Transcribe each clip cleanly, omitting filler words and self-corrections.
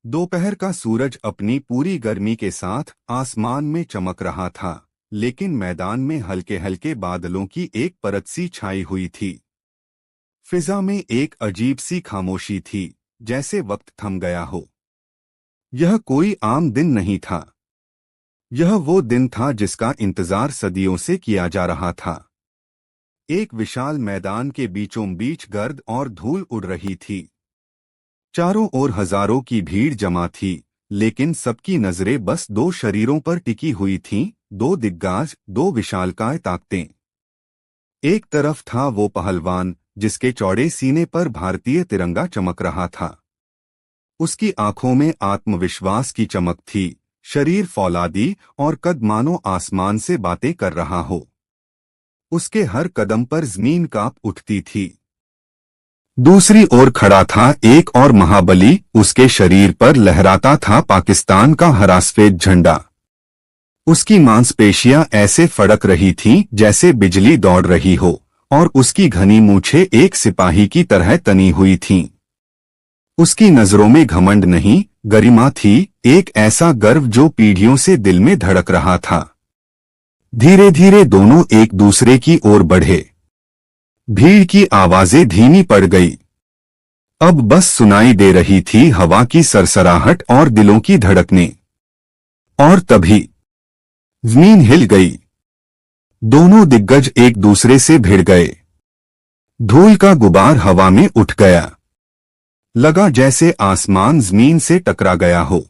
दोपहर का सूरज अपनी पूरी गर्मी के साथ आसमान में चमक रहा था, लेकिन मैदान में हल्के हल्के बादलों की एक परत सी छाई हुई थी। फिजा में एक अजीब सी खामोशी थी, जैसे वक्त थम गया हो। यह कोई आम दिन नहीं था। यह वो दिन था जिसका इंतजार सदियों से किया जा रहा था। एक विशाल मैदान के बीचों बीच गर्द और धूल उड़ रही थी। चारों ओर हजारों की भीड़ जमा थी, लेकिन सबकी नजरें बस दो शरीरों पर टिकी हुई थीं, दो दिग्गज, दो विशालकाय ताकतें। एक तरफ था वो पहलवान जिसके चौड़े सीने पर भारतीय तिरंगा चमक रहा था। उसकी आंखों में आत्मविश्वास की चमक थी, शरीर फौलादी और कद मानो आसमान से बातें कर रहा हो। उसके हर कदम पर जमीन कांप उठती थी। दूसरी ओर खड़ा था एक और महाबली, उसके शरीर पर लहराता था पाकिस्तान का हरा सफेद झंडा। उसकी मांसपेशियां ऐसे फड़क रही थीं जैसे बिजली दौड़ रही हो, और उसकी घनी मूछें एक सिपाही की तरह तनी हुई थीं। उसकी नजरों में घमंड नहीं, गरिमा थी, एक ऐसा गर्व जो पीढ़ियों से दिल में धड़क रहा था। धीरे धीरे दोनों एक दूसरे की ओर बढ़े। भीड़ की आवाजें धीमी पड़ गई। अब बस सुनाई दे रही थी हवा की सरसराहट और दिलों की धड़कनें। और तभी जमीन हिल गई। दोनों दिग्गज एक दूसरे से भिड़ गए। धूल का गुबार हवा में उठ गया। लगा जैसे आसमान जमीन से टकरा गया हो।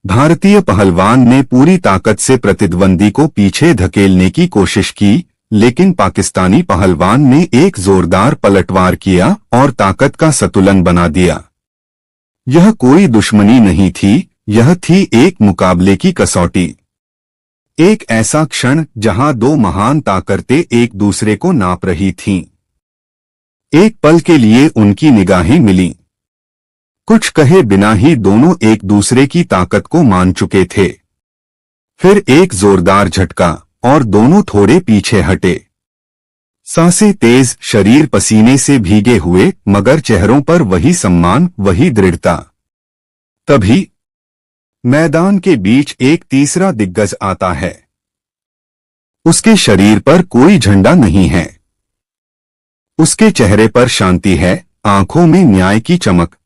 भारतीय पहलवान ने पूरी ताकत से प्रतिद्वंदी को पीछे धकेलने की कोशिश की, लेकिन पाकिस्तानी पहलवान ने एक जोरदार पलटवार किया और ताकत का संतुलन बना दिया। यह कोई दुश्मनी नहीं थी, यह थी एक मुकाबले की कसौटी। एक ऐसा क्षण जहां दो महान ताकतें एक दूसरे को नाप रही थीं। एक पल के लिए उनकी निगाहें मिलीं। कुछ कहे बिना ही दोनों एक दूसरे की ताकत को मान चुके थे। फिर एक जोरदार झटका और दोनों थोड़े पीछे हटे। सांसें तेज, शरीर पसीने से भीगे हुए, मगर चेहरों पर वही सम्मान, वही दृढ़ता। तभी मैदान के बीच एक तीसरा दिग्गज आता है। उसके शरीर पर कोई झंडा नहीं है। उसके चेहरे पर शांति है, आंखों में न्याय की चमक।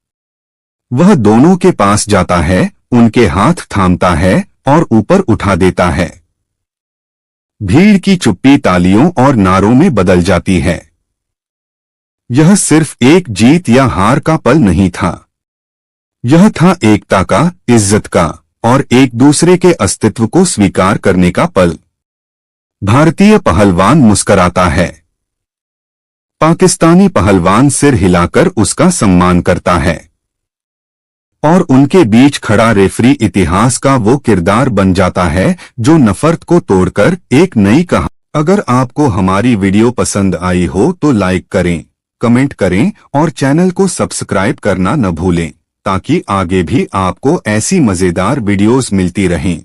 वह दोनों के पास जाता है, उनके हाथ थामता है और ऊपर उठा देता है। भीड़ की चुप्पी तालियों और नारों में बदल जाती है। यह सिर्फ एक जीत या हार का पल नहीं था। यह था एकता का, इज्जत का और एक दूसरे के अस्तित्व को स्वीकार करने का पल। भारतीय पहलवान मुस्कराता है। पाकिस्तानी पहलवान सिर हिलाकर उसका सम्मान करता है। और उनके बीच खड़ा रेफरी इतिहास का वो किरदार बन जाता है जो नफरत को तोड़कर एक नई कहानी। अगर आपको हमारी वीडियो पसंद आई हो तो लाइक करें, कमेंट करें और चैनल को सब्सक्राइब करना न भूलें, ताकि आगे भी आपको ऐसी मजेदार वीडियोस मिलती रहें।